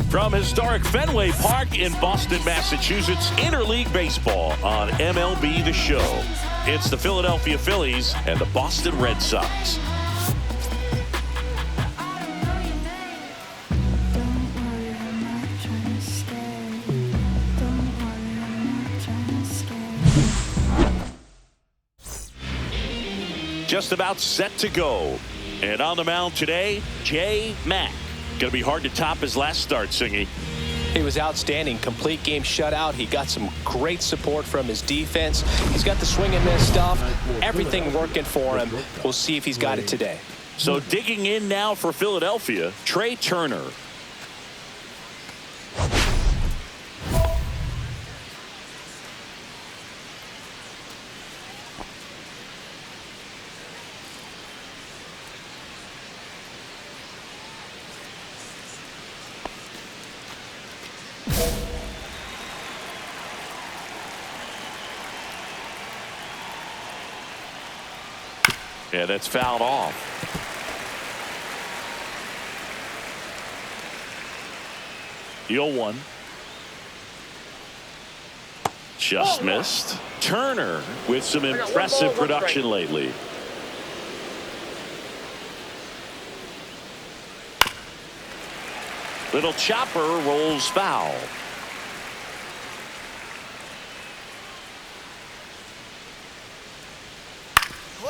From historic Fenway Park in Boston, Massachusetts, interleague baseball on MLB The Show. It's the Philadelphia Phillies and the Boston Red Sox. Just about set to go. And on the mound today, J. Mack. Going to be hard to top his last start, Singy. He was outstanding. Complete game shutout. He got some great support from his defense. He's got the swing and miss stuff. Everything working for him. We'll see if he's got it today. So digging in now for Philadelphia, Trey Turner. Yeah, that's fouled off. The 0-1. Just missed. Turner with some impressive production lately. Little chopper rolls foul.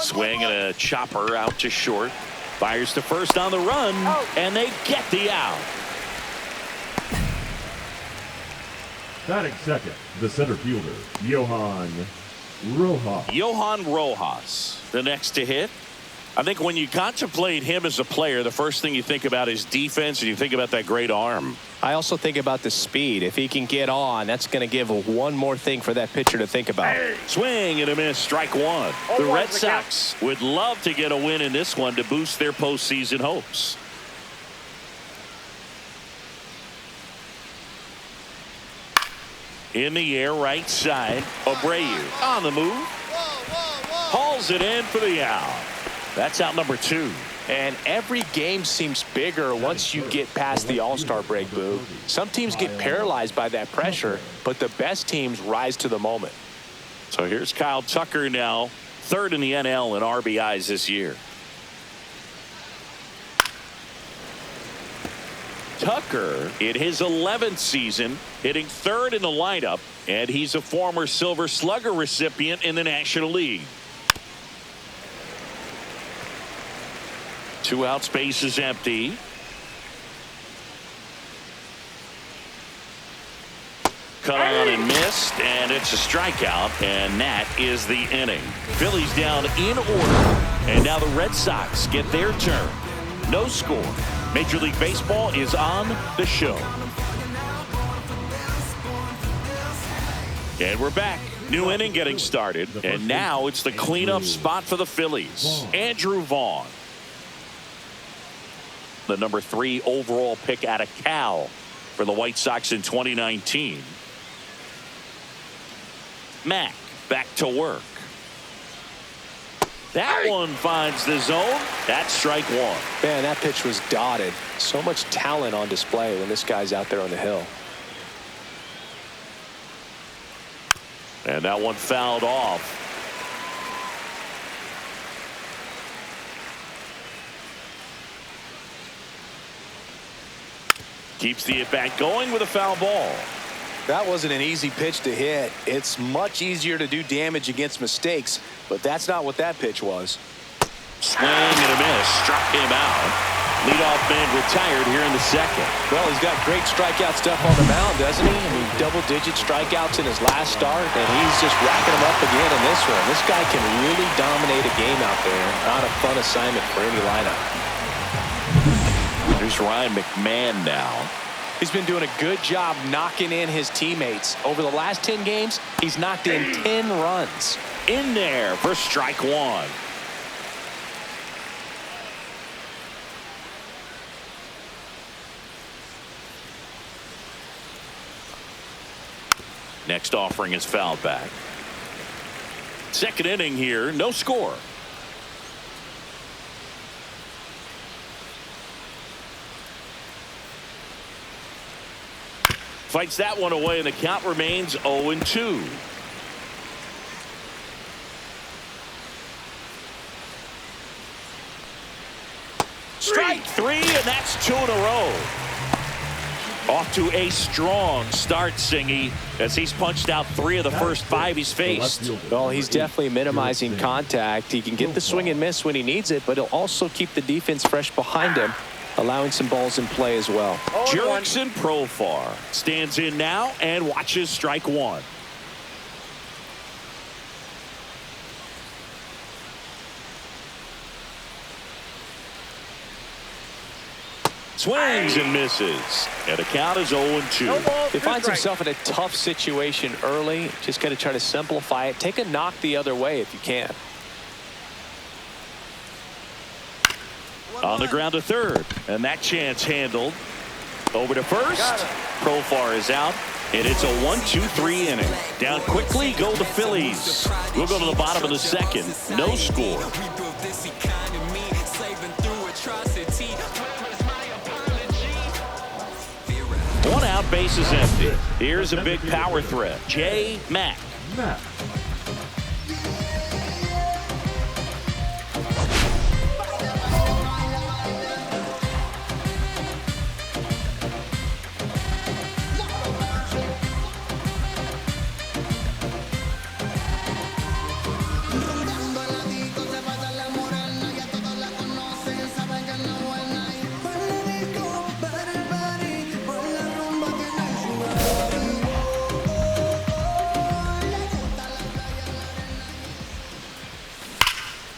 Swing and a chopper out to short. Fires to first on the run, and they get the out. Batting second, the center fielder, Johan Rojas. Johan Rojas, the next to hit. I think when you contemplate him as a player, the first thing you think about is defense, and you think about that great arm. I also think about the speed. If he can get on, that's going to give one more thing for that pitcher to think about. Swing and a miss, strike one. The Red Sox would love to get a win in this one to boost their postseason hopes. In the air, right side, Abreu on the move. Hauls it in for the out. That's out number 2. And every game seems bigger once you get past the All-Star break, Boo. Some teams get paralyzed by that pressure, but the best teams rise to the moment. So here's Kyle Tucker now, third in the NL in RBIs this year. Tucker in his 11th season, hitting third in the lineup, and he's a former Silver Slugger recipient in the National League. 2 out, space is empty. Cut on and missed, and it's a strikeout, and that is the inning. Phillies down in order, and now the Red Sox get their turn. No score. Major League Baseball is on the show. And we're back. New inning getting started, and now it's the cleanup spot for the Phillies. Andrew Vaughn, the number 3 overall pick out of Cal for the White Sox in 2019. Mack back to work. That one finds the zone. That's strike one. Man, that pitch was dotted. So much talent on display when this guy's out there on the hill. And that one fouled off. Keeps the at-bat going with a foul ball. That wasn't an easy pitch to hit. It's much easier to do damage against mistakes, but that's not what that pitch was. Swing and a miss. Struck him out. Leadoff man retired here in the second. Well, he's got great strikeout stuff on the mound, doesn't he? I mean, double-digit strikeouts in his last start, and he's just racking them up again in this one. This guy can really dominate a game out there. Not a fun assignment for any lineup. There's Ryan McMahon now. He's been doing a good job knocking in his teammates. Over the last 10 games, he's knocked in 10 runs. In there for strike one. Next offering is fouled back. Second inning here, no score. Fights that one away, and the count remains 0-2. Strike three, and that's 2 in a row. Off to a strong start, Singy, as he's punched out 3 of the first 5 he's faced. Well, he's definitely minimizing contact. He can get the swing and miss when he needs it, but he'll also keep the defense fresh behind him, allowing some balls in play as well. Jurickson Profar stands in now and watches strike 1. Swings and misses, and the count is 0-2. He finds himself in a tough situation early. Just got to try to simplify it. Take a knock the other way if you can. On the ground to third, and that chance handled. Over to first. Profar is out, and it's a 1-2-3 inning. Down quickly go the Phillies. We'll go to the bottom of the second. No score. 1 out, bases empty. Here's a big power threat. J. Mack.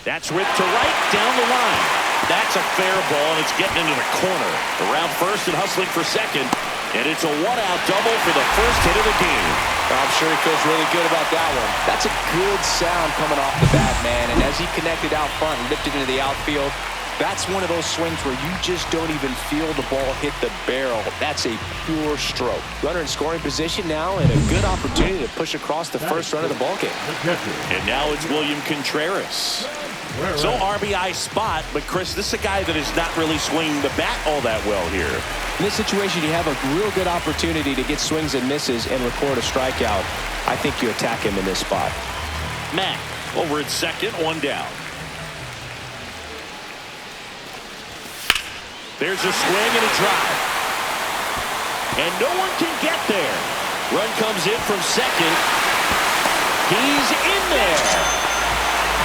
That's ripped to right, down the line. That's a fair ball, and it's getting into the corner. Around first and hustling for second, and it's a 1-out double for the first hit of the game. I'm sure he feels really good about that one. That's a good sound coming off the bat, man. And as he connected out front and lifted into the outfield, that's one of those swings where you just don't even feel the ball hit the barrel. That's a pure stroke. Runner in scoring position now, and a good opportunity to push across the first run of the ballgame. And now it's William Contreras. So RBI spot, but Chris, this is a guy that is not really swinging the bat all that well here. In this situation, you have a real good opportunity to get swings and misses and record a strikeout. I think you attack him in this spot. Mack over at second, 1 down. There's a swing and a drive. And no one can get there. Run comes in from second. He's in there.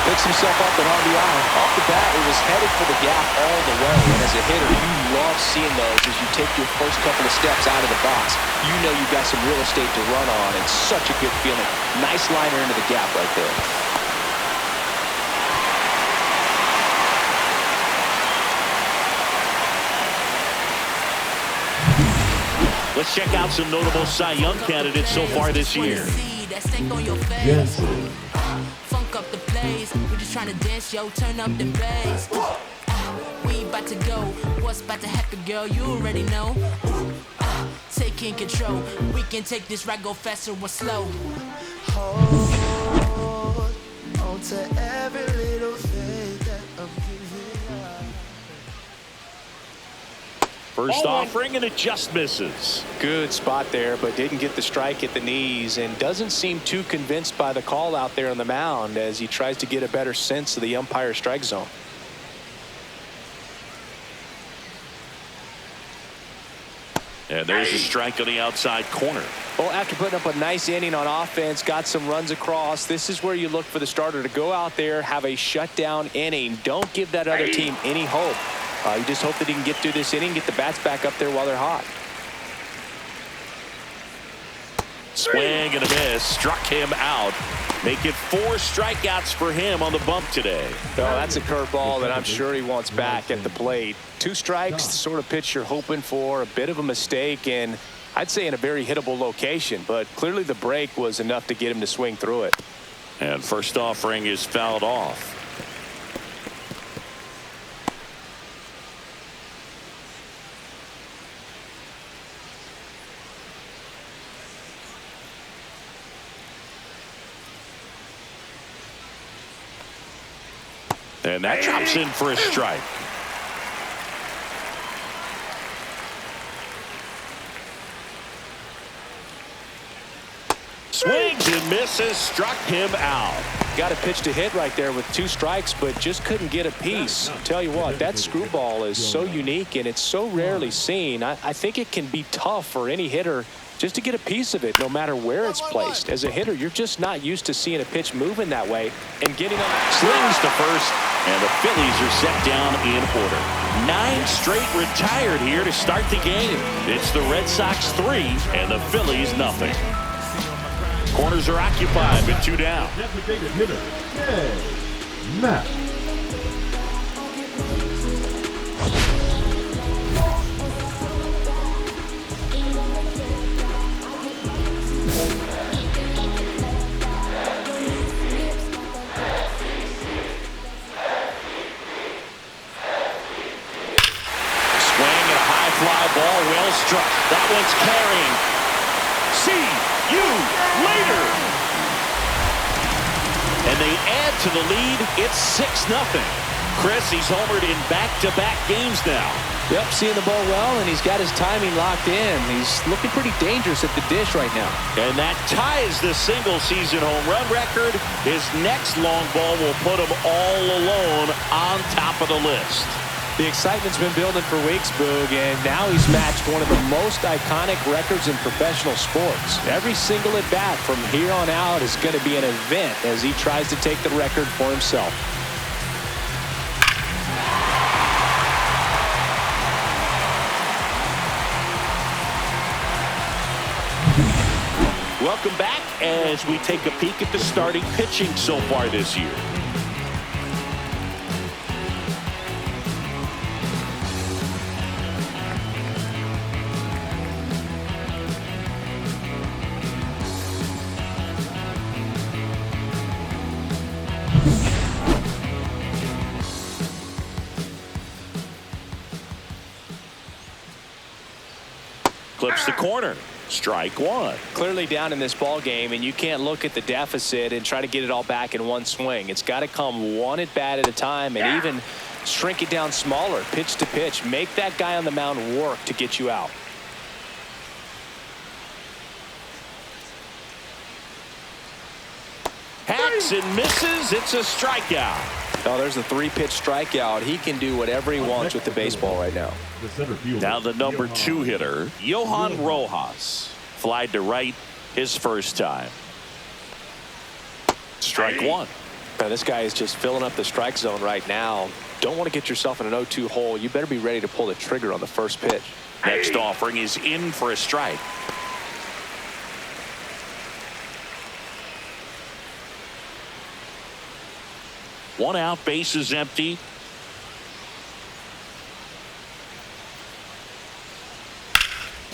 Picks himself up an RBI. Off the bat, it was headed for the gap all the way. And as a hitter, you love seeing those as you take your first couple of steps out of the box. You know you've got some real estate to run on, and such a good feeling. Nice liner into the gap right there. Let's check out some notable Cy Young candidates so far this year. Jensen. Funk up the place. We just trying to dance, yo. Turn up the bass. We about to go. What's about to happen, girl? You already know. Taking control. We can take this ride, go faster or slow. Hold on to every little thing that I'm giving up. First offering, and it just misses. Good spot there, but didn't get the strike at the knees, and doesn't seem too convinced by the call out there on the mound as he tries to get a better sense of the umpire's strike zone. And there's a strike on the outside corner. Well, after putting up a nice inning on offense, got some runs across, this is where you look for the starter to go out there, have a shutdown inning. Don't give that other team any hope. You just hope that he can get through this inning, get the bats back up there while they're hot. Swing and a miss. Struck him out. Make it 4 strikeouts for him on the bump today. Oh, that's a curveball that I'm sure he wants back at the plate. 2 strikes, the sort of pitch you're hoping for. A bit of a mistake, and I'd say in a very hittable location. But clearly the break was enough to get him to swing through it. And first offering is fouled off. And that drops in for a strike. Swings and misses, struck him out. Got a pitch to hit right there with 2 strikes, but just couldn't get a piece. Tell you what, that screwball is so unique and it's so rarely seen. I think it can be tough for any hitter just to get a piece of it, no matter where it's placed. As a hitter, you're just not used to seeing a pitch moving that way and getting on. Slings to first, and the Phillies are set down in order. 9 straight retired here to start the game. It's the Red Sox 3 and the Phillies nothing. Corners are occupied with 2 down. Designated hitter, Matt. Fly ball, well struck. That one's carrying. See you later. And they add to the lead. It's 6-0. Chris, he's homered in back-to-back games now. Yep, seeing the ball well, and he's got his timing locked in. He's looking pretty dangerous at the dish right now. And that ties the single-season home run record. His next long ball will put him all alone on top of the list. The excitement's been building for weeks, Boog, and now he's matched one of the most iconic records in professional sports. Every single at-bat from here on out is going to be an event as he tries to take the record for himself. Welcome back as we take a peek at the starting pitching so far this year. Clips the corner. Strike 1. Clearly down in this ball game, and you can't look at the deficit and try to get it all back in one swing. It's got to come one at bat at a time, and even shrink it down smaller, pitch to pitch. Make that guy on the mound work to get you out. Hacks and misses. It's a strikeout. Oh, there's a 3-pitch strikeout. He can do whatever he wants with the baseball right now. Now the number 2 hitter, Johan Rojas. Flied to right his first time. Strike 1. Now, this guy is just filling up the strike zone right now. Don't want to get yourself in an 0-2 hole. You better be ready to pull the trigger on the first pitch. Next offering is in for a strike. One out, base is empty.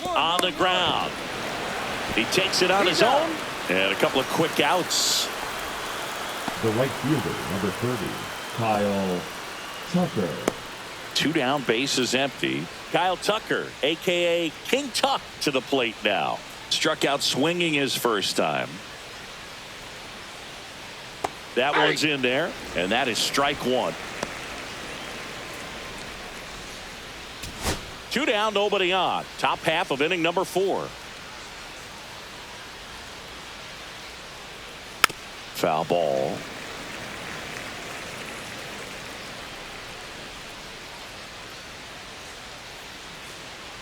On the ground. He takes it on his own. And a couple of quick outs. The right fielder, number 30, Kyle Tucker. 2 down, base is empty. Kyle Tucker, a.k.a. King Tuck, to the plate now. Struck out swinging his first time. That one's in there, and that is strike 1. 2 down, nobody on. Top half of inning number 4. Foul ball.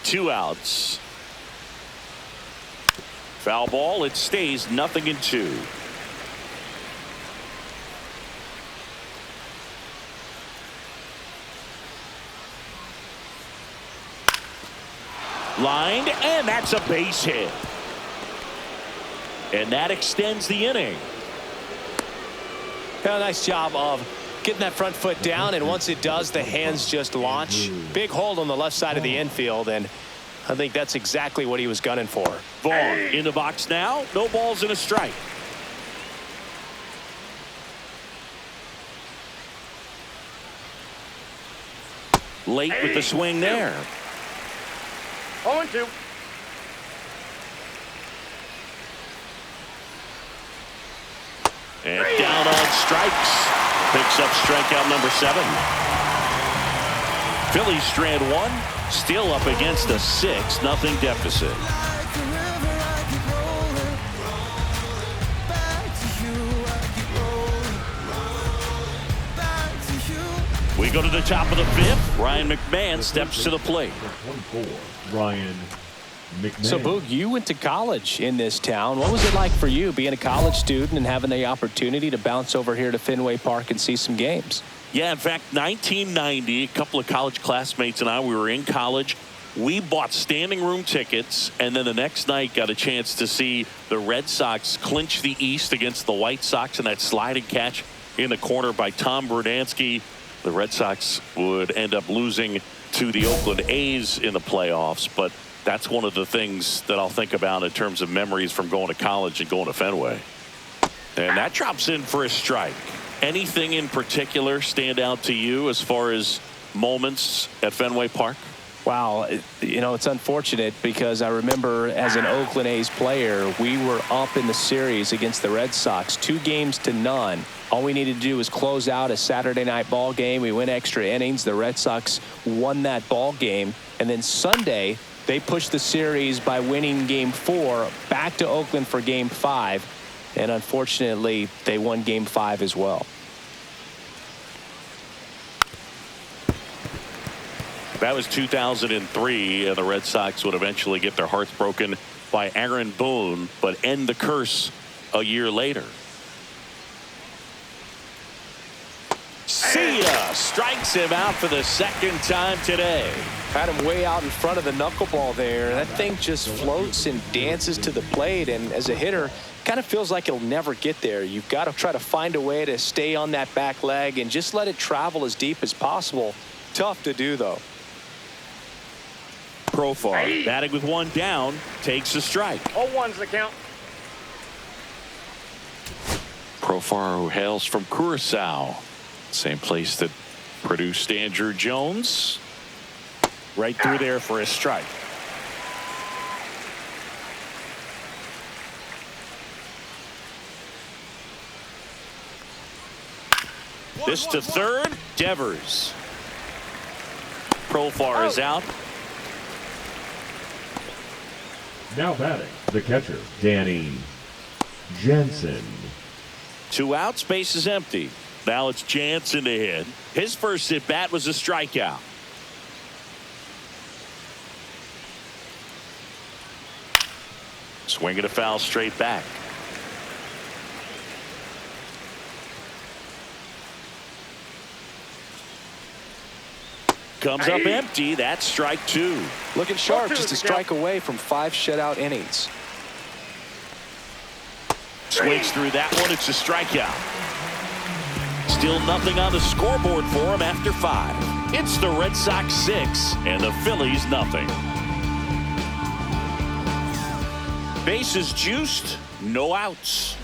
Two outs. Foul ball. It stays 0-2. Lined, and that's a base hit. And that extends the inning. Yeah, nice job of getting that front foot down, and once it does, the hands just launch. Big hold on the left side of the infield, and I think that's exactly what he was gunning for. Vaughn in the box now. No balls and a strike. Late with the swing there. 0-2. And down on strikes. Picks up strikeout number 7. Phillies strand 1. Still up against a 6-0 deficit. go to the top of the fifth. Ryan McMahon steps to the plate. 24, Ryan McMahon. So, Boog, you went to college in this town. What was it like for you being a college student and having the opportunity to bounce over here to Fenway Park and see some games? Yeah, in fact, 1990, a couple of college classmates and I, we were in college. We bought standing room tickets, and then the next night got a chance to see the Red Sox clinch the East against the White Sox in that sliding catch in the corner by Tom Brudansky. The Red Sox would end up losing to the Oakland A's in the playoffs, but that's one of the things that I'll think about in terms of memories from going to college and going to Fenway. And that drops in for a strike. Anything in particular stand out to you as far as moments at Fenway Park? Wow, you know, it's unfortunate because I remember as an Oakland A's player, we were up in the series against the Red Sox, 2-0. All we needed to do was close out a Saturday night ball game. We went extra innings. The Red Sox won that ball game. And then Sunday, they pushed the series by winning Game 4 back to Oakland for Game 5. And unfortunately, they won Game 5 as well. That was 2003, and the Red Sox would eventually get their hearts broken by Aaron Boone, but end the curse a year later. See ya! Strikes him out for the second time today. Had him way out in front of the knuckleball there. That thing just floats and dances to the plate, and as a hitter, kind of feels like it'll never get there. You've got to try to find a way to stay on that back leg and just let it travel as deep as possible. Tough to do, though. Profar batting with one down, takes a strike. 0-1's the count. Profar, who hails from Curacao, same place that produced Andrew Jones. Right through there for a strike. This to third, Devers. Profar is out. Now batting, the catcher, Danny Jansen. 2 outs, base is empty. Now it's Jansen to hit. His first at bat was a strikeout. Swinging a foul straight back. Comes up empty. That's strike 2. Looking sharp, just a strike away from 5 shutout innings. Swings through that one. It's a strikeout. Still nothing on the scoreboard for him after 5. It's the Red Sox 6 and the Phillies nothing. Bases juiced, no outs.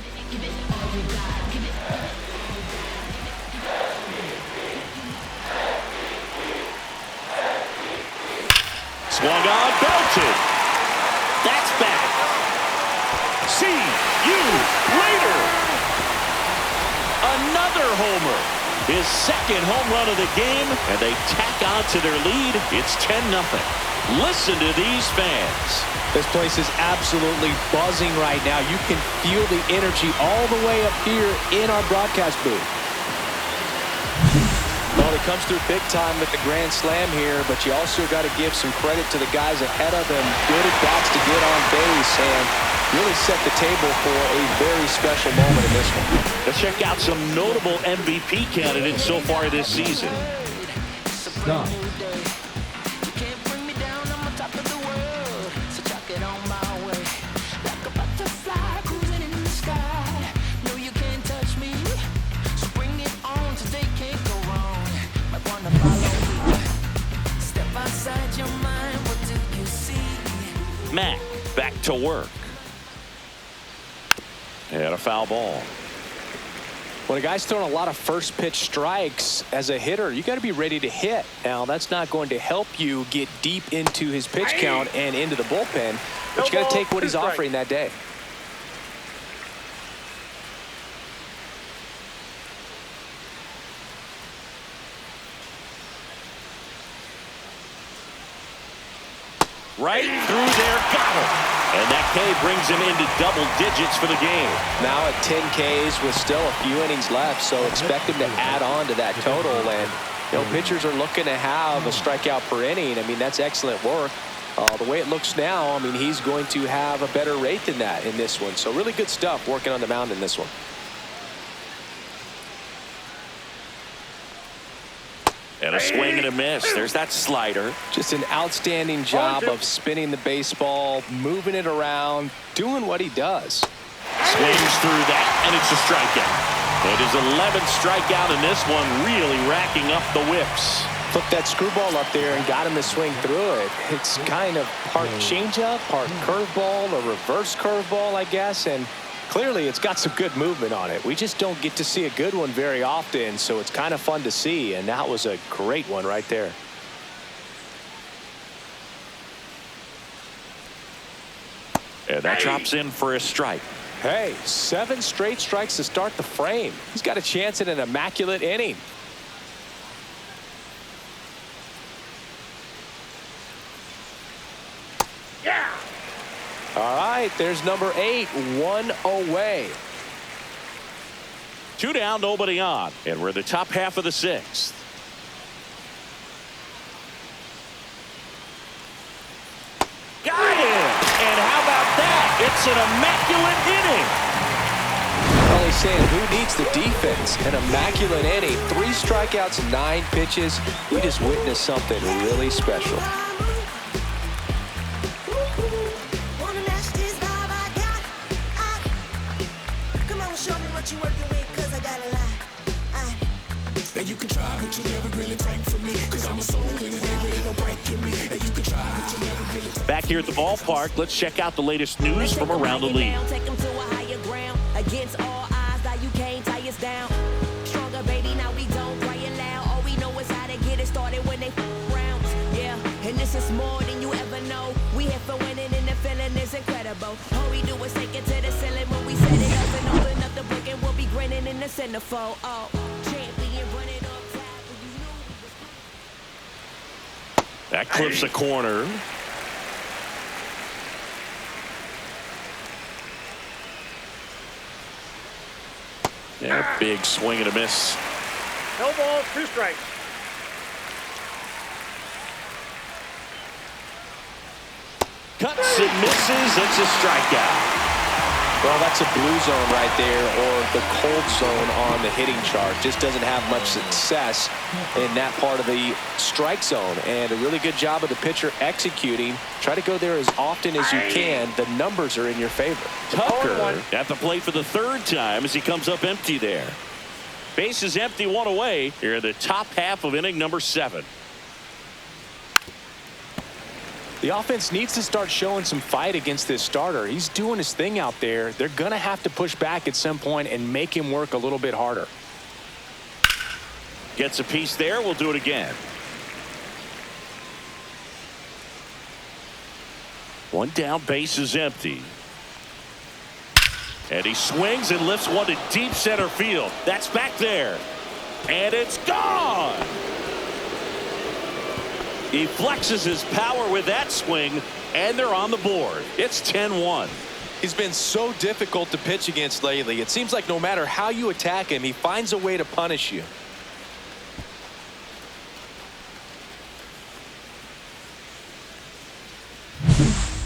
Swung on, belted. That's back. See you later. Another homer. His second home run of the game, and they tack on to their lead. It's 10-0. Listen to these fans. This place is absolutely buzzing right now. You can feel the energy all the way up here in our broadcast booth. Well, it comes through big time with the grand slam here, but you also got to give some credit to the guys ahead of him. Good at-bats to get on base and really set the table for a very special moment in this one. Let's check out some notable MVP candidates so far this season. Stop. Mack back to work. And a foul ball. When a guy's throwing a lot of first pitch strikes as a hitter, you got to be ready to hit. Now, that's not going to help you get deep into his pitch count and into the bullpen, but you got to take what he's offering that day. Right through there, got him. And that K brings him into double digits for the game. Now at 10 Ks with still a few innings left, so expect him to add on to that total. And You know, pitchers are looking to have a strikeout per inning. I mean, that's excellent work. The way it looks now, I mean, he's going to have a better rate than that in this one. So really good stuff working on the mound in this one. And a swing and a miss. There's that slider. Just an outstanding job of spinning the baseball, moving it around, doing what he does. Swings through that, and it's a strikeout. It is 11th strikeout in this one, really racking up the whips. Put that screwball up there and got him to swing through it. It's kind of part changeup, part curveball, a reverse curveball, I guess, and clearly it's got some good movement on it. We just don't get to see a good one very often, so it's kind of fun to see, and that was a great one right there. And that drops in for a strike. Hey, 7 straight strikes to start the frame. He's got a chance at an immaculate inning. Yeah. All right, there's number 8, 1 away. 2 down, nobody on. And we're in the top half of the 6th. Got it! And how about that? It's an immaculate inning. Well, he's saying who needs the defense? An immaculate inning. 3 strikeouts, 9 pitches. We just witnessed something really special. You can try, but you never really tank for me. Cause I'm a soul and baby, no break in me. And you can try, but you never really. Back here at the ballpark, let's check out the latest news from around the league. Take them to a higher ground. Against all odds, that you can't tie us down. Stronger, baby, now we don't cry it loud. All we know is how to get it started when they rounds. Yeah, and this is more than you ever know. We here for winning and the feeling is incredible. All we do is take it to the ceiling when we set it up and open up the book and we'll be grinning in the centerfold. Oh, champion running. That clips a corner. Yeah, big swing and a miss. No balls, 2 strikes. Cuts and misses. It's a strikeout. Well, that's a blue zone right there, or the cold zone on the hitting chart. Just doesn't have much success in that part of the strike zone. And a really good job of the pitcher executing. Try to go there as often as you can. The numbers are in your favor. Tucker at the plate for the 3rd time as he comes up empty there. Base is empty, 1 away. Here in the top half of inning number 7. The offense needs to start showing some fight against this starter. He's doing his thing out there. They're going to have to push back at some point and make him work a little bit harder. Gets a piece there. We'll do it again. 1 down, base is empty. And he swings and lifts one to deep center field. That's back there. And it's gone. He flexes his power with that swing, and they're on the board. It's 10-1. He's been so difficult to pitch against lately. It seems like no matter how you attack him, he finds a way to punish you.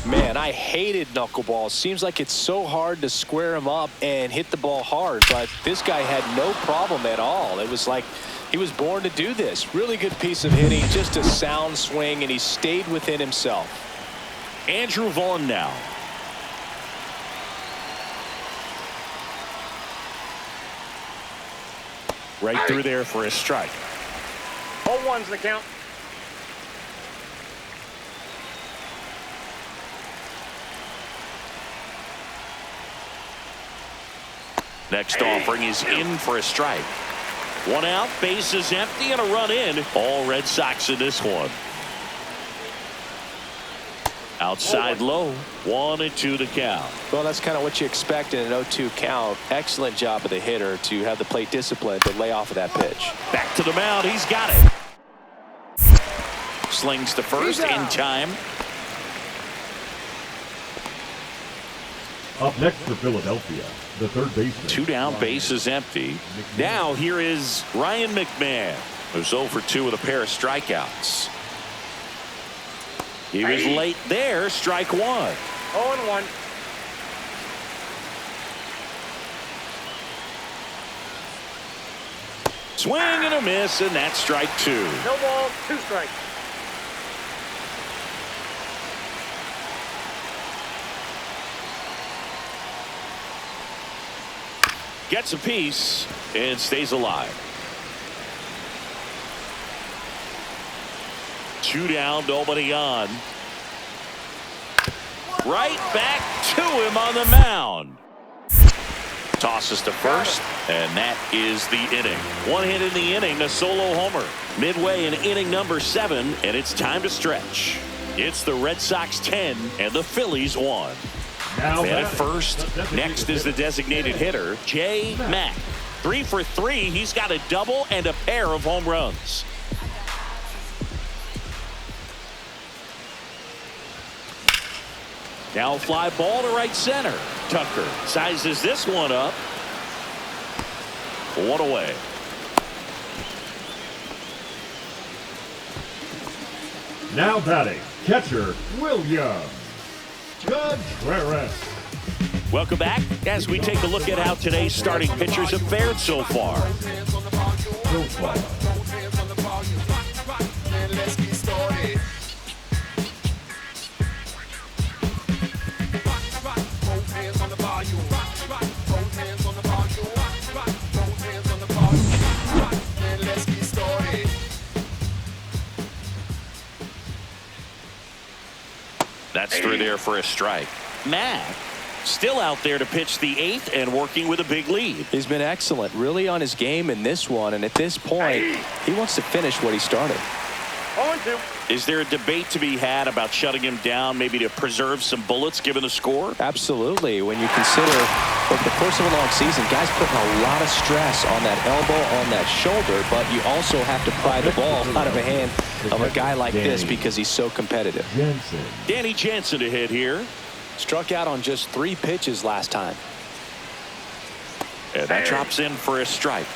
Man, I hated knuckleballs. Seems like it's so hard to square him up and hit the ball hard, but this guy had no problem at all. It was like he was born to do this. Really good piece of hitting, just a sound swing, and he stayed within himself. Andrew Vaughn now. Right through there for a strike. 0-1's the count. Next offering is in for a strike. 1 out, base is empty, and a run in. All Red Sox in this one. Outside low, 1-2 to count. Well, that's kind of what you expect in an 0-2 count. Excellent job of the hitter to have the plate discipline to lay off of that pitch. Back to the mound, he's got it. Slings to first in time. Up next for Philadelphia, the 3rd baseman. 2 down, base is empty. Now here is Ryan McMahon. was 0 for 2 with a pair of strikeouts. He was late there. Strike 1. 0-1. Swing and a miss, and that's strike 2. No ball, 2 strikes. Gets a piece and stays alive. 2 down, nobody on. Right back to him on the mound. Tosses to first, and that is the inning. 1 hit in the inning, a solo homer. Midway in inning number 7, and it's time to stretch. It's the Red Sox 10 and the Phillies 1. Now And at first, next is the designated hitter, J. Mack. 3 for 3. He's got a double and a pair of home runs. Now fly ball to right center. Tucker sizes this one up. 1 away. Now batting, catcher William Contreras. Welcome back as we take a look at how today's starting pitchers have fared so far. So far, That's through there for a strike. Mack still out there to pitch the 8th and working with a big lead. He's been excellent, really on his game in this one, and at this point, he wants to finish what he started. 0-2. Is there a debate to be had about shutting him down, maybe to preserve some bullets given the score? Absolutely. When you consider over the course of a long season, guys putting a lot of stress on that elbow, on that shoulder, but you also have to pry the ball out of the hand of a guy like this because he's so competitive. Jensen. Danny Jansen to hit here. Struck out on just 3 pitches last time. And that drops in for a strike.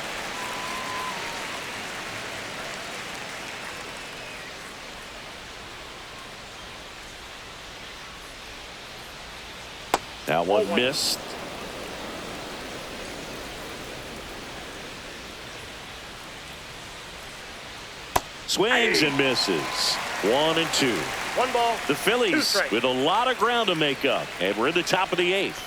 That one missed. Swings and misses. 1 and 2. 1 ball. The 2 Phillies strikes. with a lot of ground to make up. And we're in the top of the 8th.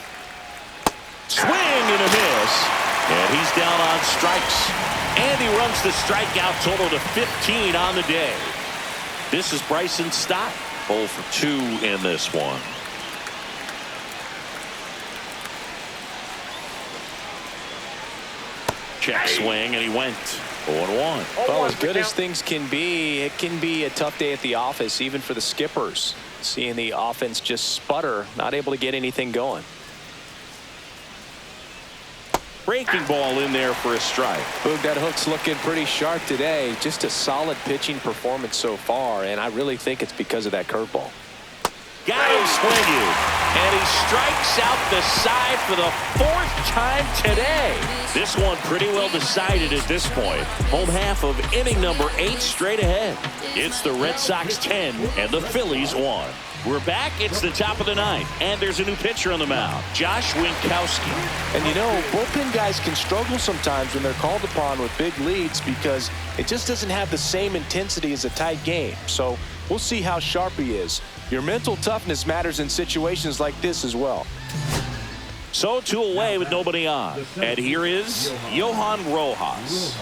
Swing and a miss. And he's down on strikes. And he runs the strikeout total to 15 on the day. This is Bryson Stott. 0 for 2 in this one. Check swing, and he went 0-1. Well, as good as things can be, it can be a tough day at the office, even for the skippers. Seeing the offense just sputter, not able to get anything going. Breaking ball in there for a strike. Boog, that hook's looking pretty sharp today. Just a solid pitching performance so far, and I really think it's because of that curveball. Got him swinging, and he strikes out the side for the 4th time today. This one pretty well decided at this point. Home half of inning number 8 straight ahead. It's the Red Sox 10 and the Phillies 1. We're back. It's the top of the 9th, and there's a new pitcher on the mound, Josh Winkowski. And you know, bullpen guys can struggle sometimes when they're called upon with big leads because it just doesn't have the same intensity as a tight game. So we'll see how sharp he is. Your mental toughness matters in situations like this as well. So 2 away with nobody on. And here is Johan Rojas.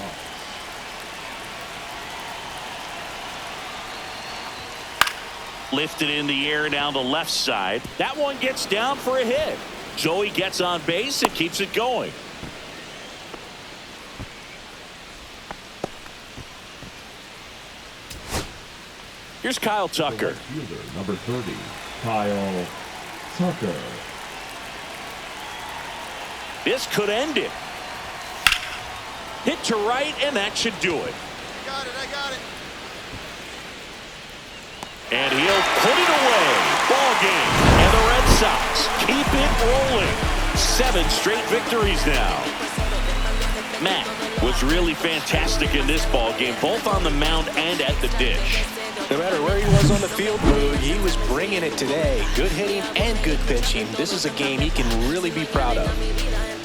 Lifted in the air down the left side. That one gets down for a hit. Joey gets on base and keeps it going. Here's Kyle Tucker. Fielder, number 30, Kyle Tucker. This could end it. Hit to right, and that should do it. I got it. And he'll put it away. Ball game. And the Red Sox keep it rolling. 7 straight victories now. Matt was really fantastic in this ball game, both on the mound and at the dish. No matter where he was on the field, Boog, he was bringing it today. Good hitting and good pitching. This is a game he can really be proud of.